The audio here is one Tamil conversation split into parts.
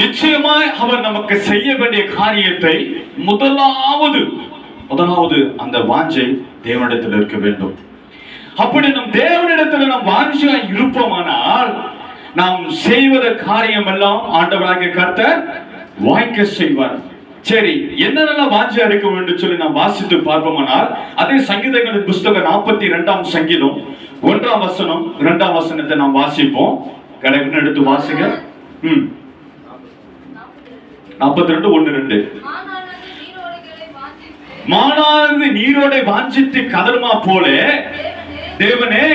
நிச்சயமாய் அவர் நமக்கு செய்ய வேண்டிய காரியத்தை முதலாவது அந்த வாஞ்சை தேவனிடத்தில் இருக்க வேண்டும். அப்படி நம் தேவனிடத்தில் நாம் வாஞ்சையா இருப்போமானால் நாம் செய்வத காரியம் எல்லாம் ஆண்டவராகிய கர்த்தர் வாய்க்க செய்வார். சரி, என்னென்னலாம் வாஞ்சையா இருக்க வேண்டும் சொல்லி நாம் வாசித்து பார்ப்போமானால், அதே சங்கீதங்களின் புஸ்தகம் 42ஆம் சங்கீதம் 1ஆம் வசனம் 2ஆம் வசனத்தை நாம் வாசிப்போம். கடவுள் எடுத்து வாசிங்க. 42:1-2. மானானது நீரோடை வாஞ்சித்து கதறுமா போல தேவனே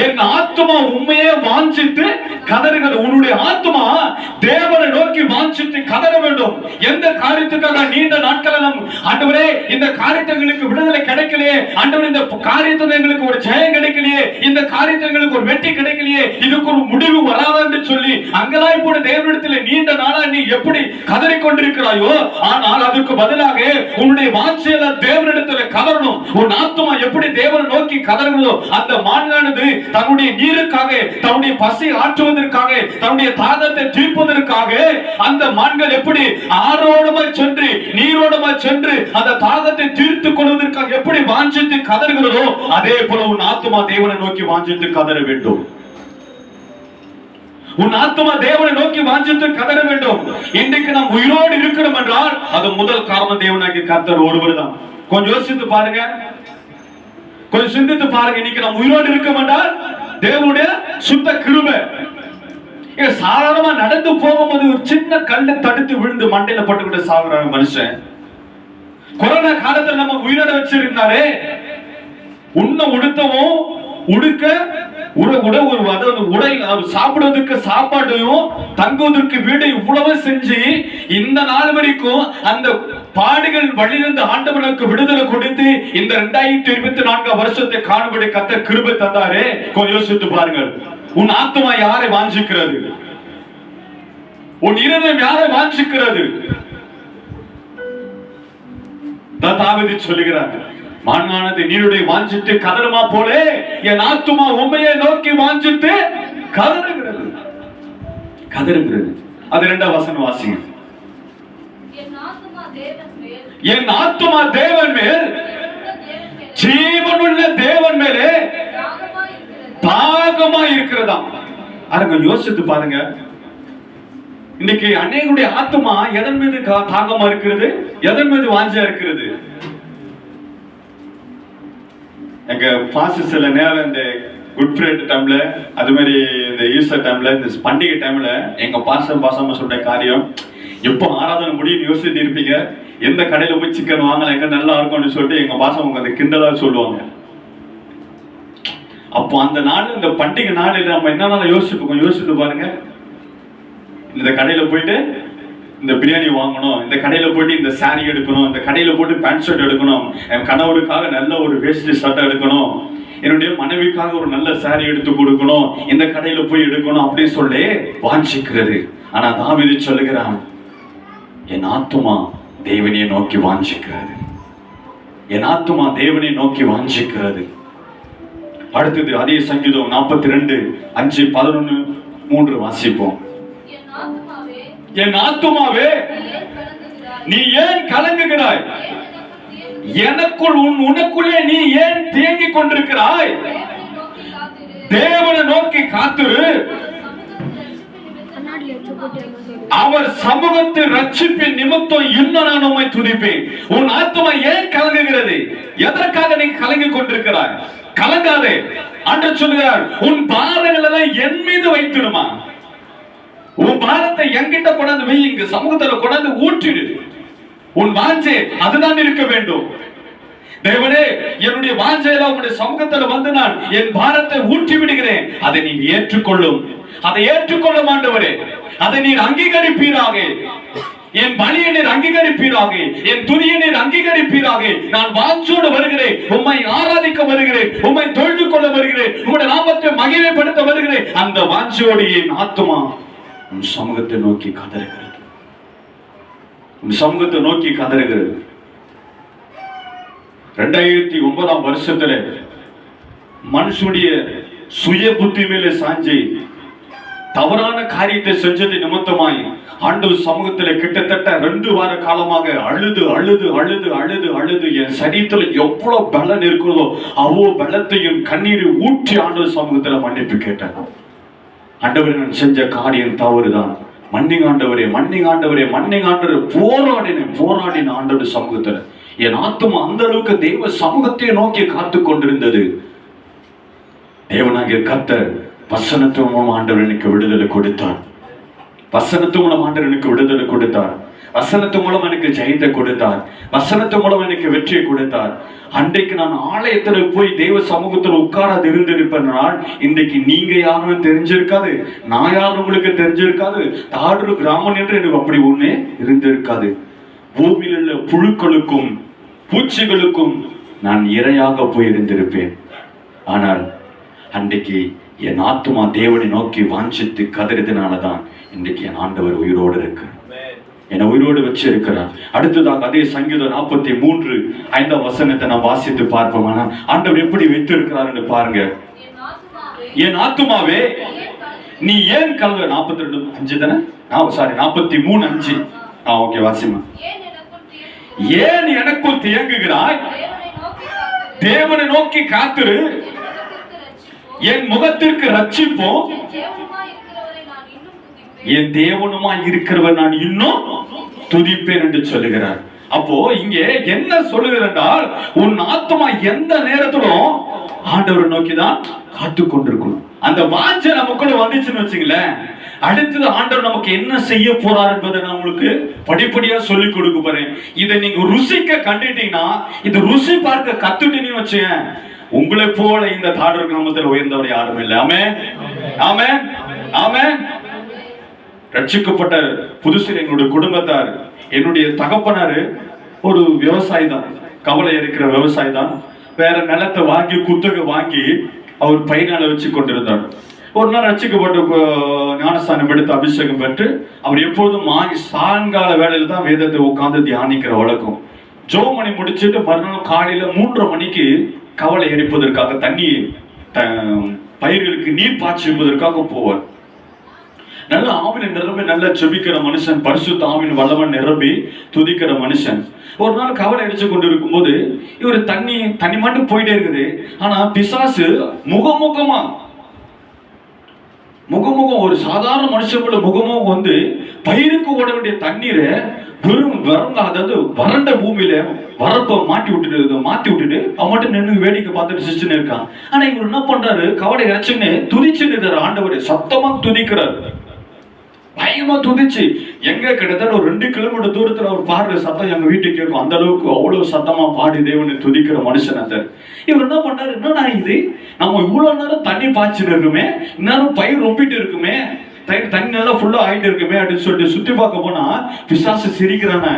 என் ஆத்துமா உண்மையே வாஞ்சித்து கதறுகிறது. உன்னுடைய ஆத்துமா தேவனை நோக்கி வாஞ்சித்து கதற வேண்டும். எந்த காரியத்துக்காக நீண்ட நாட்கள் ஆண்டவரே இந்த காரியங்களுக்கு விடுதலை கிடைக்கலையே, ஆண்டவரே இந்த காரியத்துல எங்களுக்கு ஒரு ஜெயம் கிடைக்கலையே, இந்த காரியங்களுக்கு ஒரு வெற்றி கிடைக்கலையே, இதுக்கு ஒரு முடிவு வராது என்று சொல்லி அங்கலாய் போட தேவனிடத்தில் நீண்ட நாளா நீ எப்படி கதறி கொண்டிருக்கிறாயோ, ஆனால் அதற்கு பதிலாக உன்னுடைய வாஞ்சையில தேவனிடத்தில் கதறணும். உன் ஆத்துமா எப்படி தேவனை நோக்கி கதறுகிறதோ, அந்த மான்கானது தன்னுடைய நீருக்காக, தன்னுடைய பசி ஆற்றுவதற்காக, தன்னுடைய தாகத்தை தீர்ப்பதற்காக அந்த மான்கள் எப்படி ஆரோடமாய் சென்று நீரோடமாய் சென்று அந்த தாகத்தை தீர்த்துக் கொள்வதற்காக எப்படி வாஞ்சித்து கதறுகிறதோ, அதே போல உன் ஆத்துமா தேவனை நோக்கி வாஞ்சித்து கதற வேண்டும். உன் ஆத்துமா தேவனை நோக்கி வாஞ்சித்து கதற வேண்டும். இன்றைக்கு நாம் உயிரோடு இருக்கிறோம் என்றால் அது முதல் காரணம் தேவனாகிய கர்த்தர் ஒருவர் தான். கொஞ்சம் யோசித்து பாருங்க, கொஞ்சம் சிந்தித்து பாருங்க. இன்னைக்கு நம்ம உயிரோடு இருக்க மாட்டால் தேவனுடைய சுத்த கிருபை. சாதாரணமா நடந்து போகும்போது ஒரு சின்ன கல்லை தடுத்து விழுந்து மண்டையில பட்டுக்கிட்டு சாகுற மனுஷன் கொரோனா காலத்துல நம்ம உயிரோட வச்சிருந்தாரே, உன்ன உடுத்தவும் உடுக்க உடை சாப்பிடுவதற்கு சாப்பாடையும் தங்குவதற்கு வீடு இவ்வளவு செஞ்சு இந்த நாள் வரைக்கும் அந்த பாடுகள் வழியிலிருந்து ஆண்டவனுக்கு விடுதலை கொடுத்து இந்த 2024 வருஷத்தை காணும்படி கர்த்தர் கிருபை தந்தாரே. கொஞ்சம் யோசித்து பாருங்கள். உன் ஆத்துமா யாரை வாஞ்சிக்கிறது? உன் இருதயம் யாரை வாஞ்சிக்கிறது? தாவீது சொல்லுகிறார், மானானது நீருடைய வாஞ்சித்து கதறுமா போல என் ஆத்துமா உண்மையை நோக்கி வாஞ்சித்து கதறுகிறது. அது 2ஆம் வசனம் வாசிங்க. என் ஆத்துமா தேவன் மேல், ஜீவனுள்ள தேவன் மேலே தாகமா இருக்கிறதா. அதுங்க யோசித்து பாருங்க. இன்னைக்கு அநேகருடைய ஆத்துமா எதன் மீது தாகமா இருக்கிறது, எதன் மீது வாஞ்சா இருக்கிறது? எங்க பாஸ்டர் சில நேரம் இந்த குட் ஃப்ரைடே டைம்ல, அது மாதிரி இந்த ஈஸ்டர் டைம்ல, இந்த பண்டிகை டைம்ல எங்க பாசமா சொல்ற காரியம், எப்போ ஆராதனை முடியும் யோசிச்சுட்டு இருப்பீங்க, எந்த கடையில போய் சிக்கன் வாங்கலாம், எங்க நல்லா இருக்கும்னு சொல்லிட்டு எங்க பாசம் அந்த கிண்டலா சொல்லுவாங்க. அப்போ அந்த நாள், இந்த பண்டிகை நாளில் நம்ம என்னன்னா யோசித்து பாருங்க. இந்த கடையில போயிட்டு இந்த பிரியாணி வாங்கணும், இந்த கடையில போயிட்டு இந்த சாரி எடுக்கணும், இந்த கடையில போட்டு பேண்ட் ஷர்ட் எடுக்கணும், என் கணவருக்காக நல்ல ஒரு வேஷ்டி சட்டை எடுக்கணும், என்னுடைய மனைவிக்காக ஒரு நல்ல சாரி எடுத்து கொடுக்கணும், இந்த கடையில போய் எடுக்கணும் அப்படின்னு சொல்லி வாஞ்சிக்கிறது. ஆனா தாவீது சொல்லுகிறான், என் ஆத்துமா தேவனை நோக்கி வாஞ்சிக்கிறது. என் ஆத்துமா தேவனை நோக்கி வாஞ்சிக்கிறது. அடுத்தது அதே சங்கீதம் 42:5-11-3 வாசிப்போம். என் ஆத்துமாவே நீ ஏன் கலங்குகிறாய்? எனக்குள் உனக்குள்ளே நீ ஏன் தேங்கிக் கொண்டிருக்கிறாய்? தேவனை நோக்கி காத்திரு, அவர் சமூகத்தை ரட்சிப்பின் நிமித்தம் இன்னும் நான் உம்மை துதிப்பேன். உன் ஆத்துமா ஏன் கலங்குகிறது? எதற்காக நீ கலங்கிக் கொண்டிருக்கிறாய்? கலங்காதே. ஆண்டவர் சொல்கிறார், உன் பாரங்கள் எல்லாம் என் மீது வைத்திடுமா. உன் பாரத்தை என்கிட்ட கொண்டாந்து வை, இங்க சமூகத்துல கொண்டாந்து ஊற்றிடு. உன் வாஞ்சை அதுதான் இருக்க வேண்டும். தேவனே, என்னுடைய வாஞ்சையில உங்களுடைய சமூகத்துல வந்து நான் என் பாரத்தை ஊற்றி விடுகிறேன், அதை நீ ஏற்றுக்கொள்ளும். அதை ஏற்றுக்கொள்ளும் ஆண்டவரே, அதை நீர் அங்கீகரிப்பீராக. என் பலியை நீர் அங்கீகரிப்பீராக, என் துதியை நீர் அங்கீகரிப்பீராக. நான் வாஞ்சோடு வருகிறேன், உம்மை ஆராதிக்க வருகிறேன், உம்மை தொழுது கொள்ள வருகிறேன், உம்முடைய நாமத்தை மகிமைப்படுத்த வருகிறேன். அந்த வாஞ்சோடு என் ஆத்துமா உன் சமூகத்தை நோக்கி கதறுகிறது. உன் சமூகத்தை நோக்கி கதறுகிறது. 2009 வருஷத்துல மனுஷனுடைய சுய புத்தி மேல சாஞ்சி தவறான காரியத்தை செஞ்சது நிமித்தமாய் ஆண்டவர் சமூகத்துல கிட்டத்தட்ட 2 வார காலமாக அழுது அழுது அழுது அழுது அழுது என் சரீரத்துல எவ்வளவு பலன் இருக்கிறதோ அவ்வளவு பலத்தையும் கண்ணீரை ஊற்றி ஆண்டவர் சமூகத்துல மன்னிப்பு கேட்டேன். ஆண்டவரே, நான் செஞ்ச காரியம் தவறுதான், மன்னிங்க ஆண்டவரே, மன்னிங்க ஆண்டவரே, மன்னிங்க ஆண்டவரே. போராடின ஆண்டவர் சமூகத்துல என் ஆத்துமா அந்த அளவுக்கு தெய்வ சமூகத்தை நோக்கி காத்து கொண்டிருந்தது. தேவனாகிய கர்த்தர் வசனத்து மூலம் ஆண்டவர் எனக்கு விடுதலை கொடுத்தார். வசனத்து மூலம் ஆண்டவர் எனக்கு விடுதலை கொடுத்தார். வசனத்து மூலம் எனக்கு ஜெயத்தை கொடுத்தார். வசனத்து மூலம் எனக்கு வெற்றியை கொடுத்தார். அன்றைக்கு நான் ஆலயத்துல போய் தேவ சமூகத்துல உட்காராது இருந்திருப்பேனால் இன்றைக்கு நீங்க யாரும் தெரிஞ்சிருக்காது, நான் யாரும் உங்களுக்கு தெரிஞ்சிருக்காது, தாடு கிராமம் என்று எனக்கு அப்படி ஒண்ணே இருந்திருக்காது. பூமியில் உள்ள புழுக்களுக்கும் பூச்சிகளுக்கும் நான் இரையாக போய் இருந்திருப்பேன். ஆனால் அன்றைக்கு என் ஆத்துமா தேவனை நோக்கி வாஞ்சித்து கதறினாலதான் இன்றைக்கு என் ஆண்டவர் உயிரோடு இருக்கு, என்னை உயிரோடு வச்சு இருக்கிறார். அடுத்ததாக அதே சங்கீதம் 43:5 வசனத்தை நான் வாசித்து பார்ப்போம். ஆண்டவர் எப்படி வைத்து இருக்கிறார் என்று பாருங்க. என் ஆத்துமாவே நீ ஏன் கலங்க. 42:5 தானே, 43:5. ஓகே, வாசிமா. ஏன் எனக்குள் தியங்குகிறாய், தேவனை நோக்கி காத்திரு, என் முகத்திற்கு ரட்சிப்போம், என் தேவனுமா இருக்கிறவர் நான் இன்னும் துதிப்பேன் என்று சொல்லுகிறார். அப்போ இங்கே என்ன சொல்லுகிறால், உன் ஆத்மா எந்த நேரத்திலும் ஆண்டவரை நோக்கிதான் காத்து கொண்டிருக்கணும். அந்த வாஞ்சை நமக்குள்ள வந்துச்சுன்னு வச்சுங்களேன், அடுத்தது ஆண்டவர் நமக்கு என்ன செய்ய போறார் என்பதை நான் உங்களுக்கு படிப்படியா சொல்லி கொடுக்க போறேன். இதை நீங்க ருசிக்க கண்டுட்டீங்கன்னா, இந்த ருசி பார்க்க கத்துட்டீங்கன்னு வச்சேன், உங்களை போல இந்த தாடர் கிராமத்தில் உயர்ந்தவர் யாரும் இல்லை. ஆமென், ஆமென், ஆமென். ரட்சிக்கப்பட்ட புதுசில் என்னுடைய குடும்பத்தார், என்னுடைய தகப்பனாரு ஒரு விவசாயி தான், கவலை இருக்கிற விவசாயி தான். வேற நிலத்தை வாங்கி குத்தகை வாங்கி அவர் பையனால வச்சு கொண்டிருந்தார். ஒரு நாள் ரட்சிக்கப்பட்டு ஞானஸ்தானம் எடுத்து அபிஷேகம் பெற்று அவர் எப்பொழுதும் சாயங்கால வேலையில தான் வேதத்தை உட்கார்ந்து தியானிக்கிற வழக்கம். ஜோமணி முடிச்சுட்டு மறுநாள் காலையில 3:30 மணிக்கு கவலை எரிப்பதற்காக தண்ணி பயிர்களுக்கு நீர் பாய்ச்சுவதற்காக போவார். நல்ல ஆவின் நிரம்பி நல்ல செபிக்கிற மனுஷன், பரிசுத்த ஆவின் வல்லவன் நிரம்பி துதிக்கிற மனுஷன். ஒரு நாள் கவலை அடிச்சு கொண்டு இருக்கும் போது இவர் தண்ணி மட்டும் போயிட்டே இருக்குது. ஆனா பிசாசு முகமுகமா ஒரு சாதாரண மனுஷங்கள முகமுகம் வந்து பயிருக்கு ஓட வேண்டிய தண்ணீரை அதாவது வறண்ட பூமியில வரப்ப மாத்தி விட்டுட்டு அவன் மட்டும் நின்று வேடிக்கை பார்த்துட்டு சிச்சுன்னு இருக்கான். ஆனா இவர் என்ன பண்றாரு, கவலை இறைச்சுன்னு துதிச்சுன்னு ஆண்டவர் சத்தமா துதிக்கிறார். பயமா துதிச்சு எங்க கிட்டத்தட்ட ஒரு 2 கிலோமீட்டர் தூரத்துல அவர் பாடுற சத்தம் எங்க வீட்டுக்கு கேட்கும். அந்த அளவுக்கு அவ்வளவு சத்தமா பாடி தேவனை துதிக்கிற மனுஷன் அந்த. இவர் என்ன பண்ணாரு, என்னடா இது, நம்ம இவ்வளவு நேரம் தண்ணி பாய்ச்சிட்டு இருக்குமே, இன்னும் பயிர் ரொம்பிட்டு இருக்குமே, தண்ணி நல்லா ஃபுல்லா ஆயிட்டு இருக்குமே அப்படின்னு சொல்லிட்டு சுத்தி பார்க்க போனா பிசாசு சிரிக்கிறான.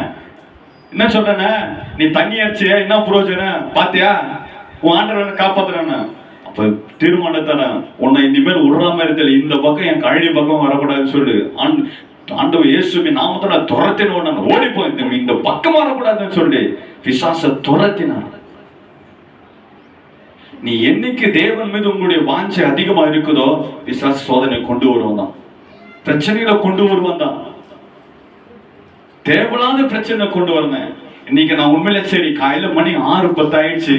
என்ன சொல்றானே, நீ தண்ணி அடிச்சியா, என்ன புரோஜனம் பாத்தியா, உன் ஆண்டவனை காப்பாத்துறான. அப்ப தீர்மானத்தான உன்னை இனிமேல் விடுறாம இருக்கல, இந்த பக்கம் என் கழனி பக்கம் வரக்கூடாதுன்னு சொல்லு. ஆண்டவர் இயேசுவின் நாமத்துல துரத்தின ஓடிப்போ, இந்த பக்கம் வரக்கூடாதுன்னு சொல்லி பிசாச துரத்தினார். நீ என்னைக்கு தேவன் மீது உங்களுடைய வாஞ்சை அதிகமா இருக்குதோ பிசாசு சோதனை கொண்டு வருவான் தான், பிரச்சனைகளை கொண்டு வருவான் தான், தேவையில்லாத பிரச்சனை கொண்டு வரேன். இன்னைக்கு நான் உண்மையில சரி காலையில மணி 6:10 ஆயிடுச்சு,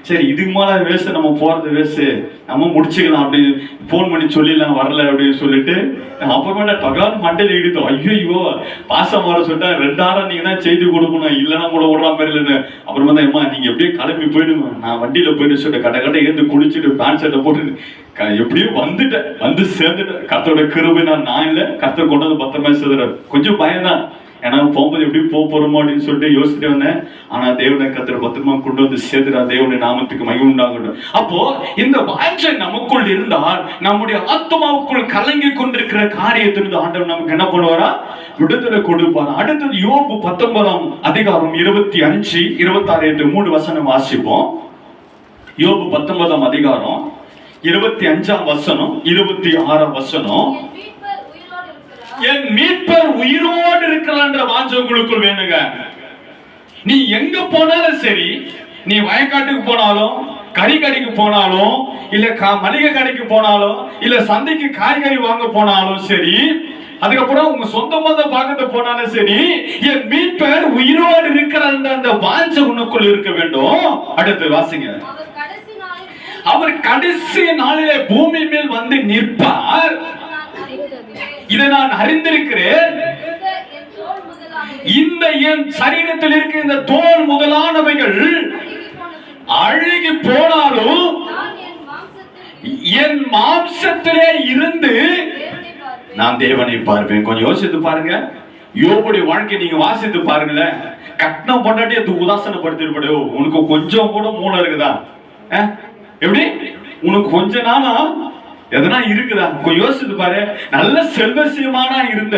சரி இதுக்கு மேல வேஸ்ட், நம்ம போறது வேஸ்ட், நம்ம முடிச்சுக்கலாம் அப்படின்னு போன் பண்ணி சொல்லிடலாம் வரல அப்படின்னு சொல்லிட்டு அப்புறமேட்டா பகவான் மண்டையில இடித்தோம். ஐயோ பாசம் வர சொல்லிட்டா 2 வாரம் நீங்க தான் செய்தி கொடுக்கணும், இல்லைன்னா கூட விடுற மாதிரி இல்லைன்னு. அப்புறமா தான் அம்மா நீங்க எப்படியே கிளம்பி போயிடுங்க, நான் வண்டியில போயிட்டு சொல்லிட்டு கடை ஏந்து குளிச்சுட்டு பேண்ட் ஷர்ட்டை போட்டு எப்படியும் வந்துட்டேன், வந்து சேர்ந்துட்டேன். கர்த்தரோட கிருபை நான் இல்லை, கர்த்தர் கொண்டு வந்து பத்திரமா சேர்ந்துறாரு. கொஞ்சம் பயம்தான், ஏன்னா போகும்போது எப்படி போறோமோ அப்படின்னு சொல்லிட்டு யோசிச்சுட்டு வந்தேன். ஆனா தேவனை கர்த்தர் பத்திரமா கொண்டு வந்து சேர்த்துறா, தேவனுடைய நாமத்துக்கு மகிமை உண்டாகட்டும். அப்போ இந்த வாஞ்சை நமக்குள் இருந்தால் நம்முடைய ஆத்மாவுக்குள் கலங்கி கொண்டிருக்கிற காரியத்திலிருந்து ஆண்டவர் நமக்கு என்ன பண்ணுவாரா, விடுதலை கொடுப்பார். அடுத்தது யோபு 19 அதிகாரம் 25, 26 3 வசனம் வாசிப்போம். யோபு 19 அதிகாரம் 25 வசனம் 26 வசனம். என் மீட்பர் உயிரோடு இருக்கிறான்ற வாஞ்சை உங்களுக்குள் வேணுங்க. நீ எங்க போனாலும் சரி, நீ வயக்காட்டுக்கு போனாலும், கறிக்கடைக்கு போனாலும், இல்ல மளிகை கடைக்கு போனாலும், இல்ல சந்தைக்கு காய்கறி வாங்க போனாலும் சரி, அதுக்கப்புறம் உங்க சொந்த மத பார்க்க போனாலும் சரி, என் மீட்பர் உயிரோடு இருக்கிற அந்த வாஞ்சை உனக்குள் இருக்க வேண்டும். அடுத்து வாசிங்க. அவர் கடைசி நாளிலே பூமி மேல் வந்து நிற்பார், இதை நான் அறிந்திருக்கிறேன். இந்த என் சரீரத்தில் இருக்கிற இந்த தோல் முதலானவைகள் அழுகி போனாலும் என் மாம்சத்திலே இருந்து நான் தேவனை பார்ப்பேன். கொஞ்சம் யோசித்து பாருங்க. யோபுடைய வாழ்க்கை நீங்க வாசித்து பாருங்களேன். கட்னம் பொண்டாட்டி அது உதாசனப்படுத்திருப்படு. உனக்கு கொஞ்சம் கூட மூளை இருக்குதா? எப்படி உனக்கு கொஞ்ச நாளா எதனா இருக்குதா? கொஞ்சம் யோசித்து பாரு. நல்ல செல்வசியமான இருந்த,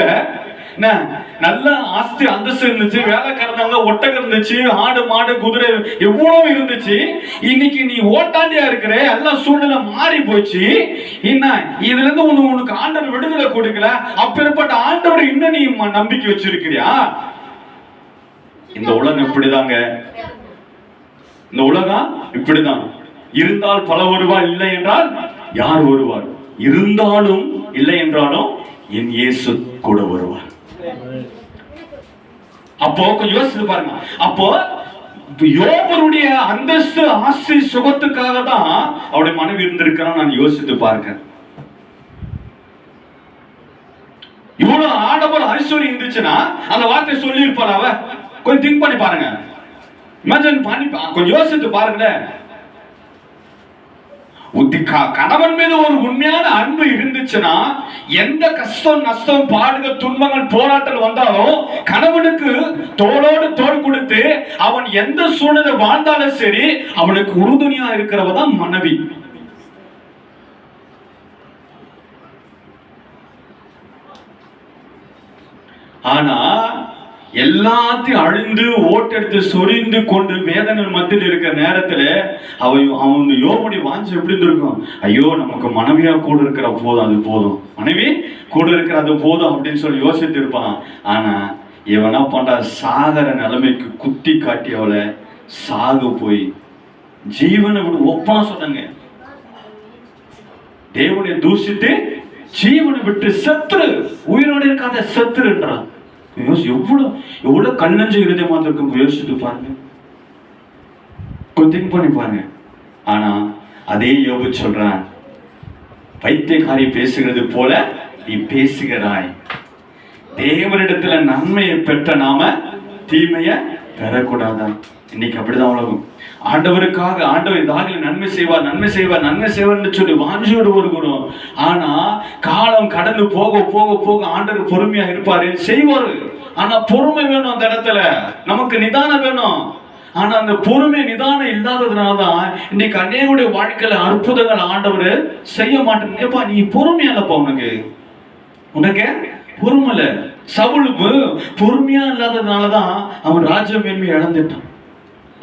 நல்ல ஆஸ்தி அந்தஸ்து இருந்துச்சு, வேலைக்காரங்க ஒட்டகம் இருந்துச்சு, ஆடு மாடு குதிரை எவ்வளவு இருந்துச்சு. இன்னைக்கு நீ ஓட்டாண்டியா இருக்கிற, எல்லா சூழ்நிலை மாறி போச்சு. என்ன இதுல இருந்து உனக்கு ஆண்டவர் விடுதலை கொடுக்கல. அப்பேற்பட்ட ஆண்டவர் இன்னும் நீ நம்பிக்கை வச்சிருக்கிறியா? இந்த உலகம் இப்படிதாங்க. இந்த உலகம் இப்படிதான். இருந்தால் பல வருவார், இல்லை என்றால் யார் வருவார்? இருந்தாலும் இல்லை என்றாலும் என் இயேசு கூட வருவார். அப்போ கொஞ்சம் யோசித்து பாருங்க. அப்போ யோபருடைய அந்தஸ்து ஆசை சுகத்துக்காக தான் அவருடைய மனைவி இருந்திருக்கிறான். நான் யோசித்து பார்க்கிறேன். இவ்வளவு ஆடவர் ஐஸ்வர்யம் இருந்துச்சுன்னா அந்த வார்த்தை சொல்லி இருப்பாள் அவ. கொஞ்சம் திங்க் பண்ணி பாருங்க. இமேஜின் பண்ணி கொஞ்சம் யோசித்து பாருங்களேன். கணவன் மீது ஒரு உண்மையான அன்பு இருந்துச்சுன்னா, எந்த கஷ்டம் நஷ்டம் பாடுகள் துன்பங்கள் போராட்டம் வந்தாலும் கணவனுக்கு தோளோடு தோள் கொடுத்து அவன் எந்த சூழ்நிலை வாழ்ந்தாலும் சரி அவனுக்கு உறுதுணையா இருக்கிறவ தான் மனைவி. ஆனா எல்லாத்தையும் அழிந்து ஓட்டெடுத்து சொரிந்து கொண்டு வேதனை மத்தியில் இருக்கிற நேரத்துல அவன் யோபுடைய வாஞ்சை எப்படி இருக்கும்? ஐயோ நமக்கு மனைவியா கூட இருக்கிற போதும், அது போதும், மனைவி கூட இருக்கிற அது போதும் அப்படின்னு சொல்லி யோசித்து இருப்பான். ஆனா இவனா பண்ற சாகர நிலைமைக்கு குத்தி காட்டி அவளை சாகு போய் ஜீவனை விட ஒப்பனா சொன்னாங்க. தேவனை தூசித்து ஜீவனை விட்டு செத்துரு, உயிரோடு இருக்காத செத்துருன்றான். எவ்வளவு கண்ணஞ்சு இருதயமா இருக்கும். யோசித்து பாருங்க, கொஞ்சம் திங்க் பண்ணி பாருங்க. ஆனா அதே யோபு சொல்றான், பைத்தியக்காரி பேசுகிறது போல நீ பேசுகிறாய். தேவனிடத்துல நன்மையை பெற்ற நாம தீமைய பெறக்கூடாதான். இன்னைக்கு அப்படிதான் உலகம். ஆண்டவருக்காக ஆண்டவர் இதாக நன்மை செய்வார் நன்மை செய்வார் நன்மை செய்வார்னு சொல்லி வாஞ்சியோடு வருகிறோம். ஆனா காலம் கடந்து போக போக போக ஆண்டவர் பொறுமையா இருப்பாரு, செய்வாரு. ஆனா பொறுமை வேணும். அந்த இடத்துல நமக்கு நிதானம் வேணும். ஆனா அந்த பொறுமை நிதானம் இல்லாததுனாலதான் இன்னைக்கு அநேகருடைய வாழ்க்கையில அற்புதங்கள் ஆண்டவர் செய்ய மாட்டேன். நீ பொறுமையா இல்லப்பா, உனக்கு பொறுமை இல்ல. சவுலுக்கு பொறுமையா இல்லாததுனாலதான் அவன் ராஜ்ய மேன்மை இழந்துட்டான்.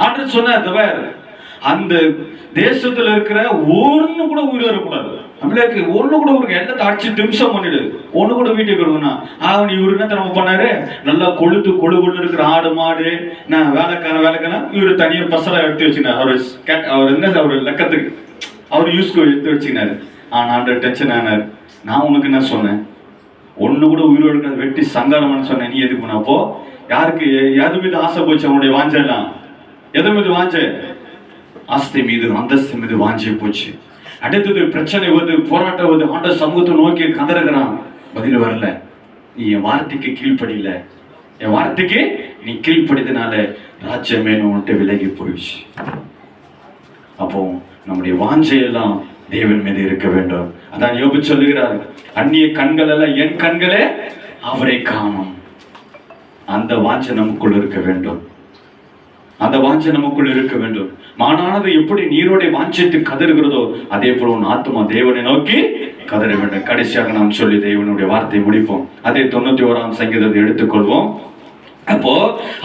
ஆண்டவர் சொன்னார், அந்த தேசத்துல இருக்கிற ஒண்ணு கூட உயிர் வரக்கூடாது. நம்மளுக்கு ஒண்ணு கூட ஒரு எண்ணத்தை அடிச்சு திம்சம் பண்ணிடு, ஒண்ணு கூட வீட்டுக்கு கொடுக்கணும். அவன் இவரு என்ன திறமை பண்ணாரு, நல்லா கொழுத்து கொழு இருக்கிற ஆடு மாடு நான் வேலைக்காரன் இவரு தனியா பசலா எடுத்து வச்சுக்கினார். அவர் என்ன அவர் லக்கத்துக்கு அவர் யூஸ்க்கு எடுத்து வச்சுக்கினாரு. ஆனா ஆண்டவர் டென்ஷன் ஆனார். நான் உனக்கு என்ன சொன்னேன், ஒண்ணு கூட உயிரோடு இருக்கிறது வெட்டி சங்காரம்னு சொன்னேன். நீ எதுக்கு பண்ண? அப்போ யாருக்கு எது மீது ஆசை போச்சு? அவனுடைய வாஞ்செல்லாம் எது மீது வாஞ்ச? ஆஸ்தி மீது அந்தஸ்து மீது வாஞ்சி போச்சு. அடுத்தது பிரச்சனை வருது, போராட்டம் வருது. ஆண்ட சமூகத்தை நோக்கி கதறுகிறான், பதில் வரல. நீ என் வார்த்தைக்கு கீழ்ப்படியில, என் வார்த்தைக்கு நீ கீழ்ப்படிதனால ராஜ்யமே உன்ட்டு விலகி போயிடுச்சு. அப்போ நம்முடைய வாஞ்சையெல்லாம் தேவன் மீது இருக்க வேண்டும். அதான் யோபு சொல்லுகிறார், அந்நிய கண்கள் அல்ல என் கண்களே அவரை காணும். அந்த வாஞ்சை நமக்குள் இருக்க வேண்டும். அந்த வாஞ்சை நமக்குள் இருக்க வேண்டும். மானானது எப்படி நீரோடை வாஞ்சித்து கதறுகிறதோ அதே போல உன் ஆத்மா தேவனை நோக்கி கதற வேண்டும். கடைசியாக நாம் சொல்லி தேவனுடைய வார்த்தை முடிப்போம். அதே 91ஆம் சங்கீதத்தை எடுத்துக்கொள்வோம். அப்போ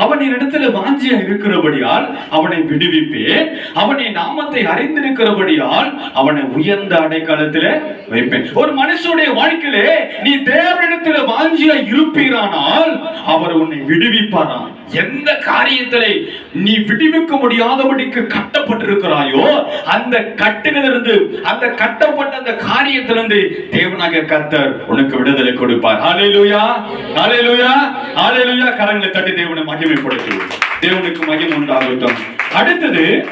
அவன் இடத்துல வாஞ்சியா இருக்கிறபடியால் அவனை விடுவிப்பேன், அவனை நாமத்தை அறிந்திருக்கிறபடியால் அவனை உயர்ந்த அடைக்காலத்திலே வைப்பேன். ஒரு மனுஷனுடைய வாழ்க்கையிலே நீ தேவனிடத்துல வாஞ்சியா இருப்பீரானால் அவர் உன்னை விடுவிப்பாராம். எந்த காரியத்திலே நீ விடுவிக்க முடியாதபடிக்கு கட்டப்பட்டிருக்கிறாயோ அந்த கட்டுகளிலிருந்து, அந்த கட்டப்பட்ட அந்த காரியத்திலிருந்து தேவனாகிய கர்த்தர் உனக்கு விடுதலை கொடுப்பார். ஹல்லேலூயா, ஹல்லேலூயா, ஹல்லேலூயா. கரங்களை தட்டி தேவனை மகிமைப்படுத்துவோம். தேவனுக்கு மகிமை உண்டாகட்டும். அடுத்தது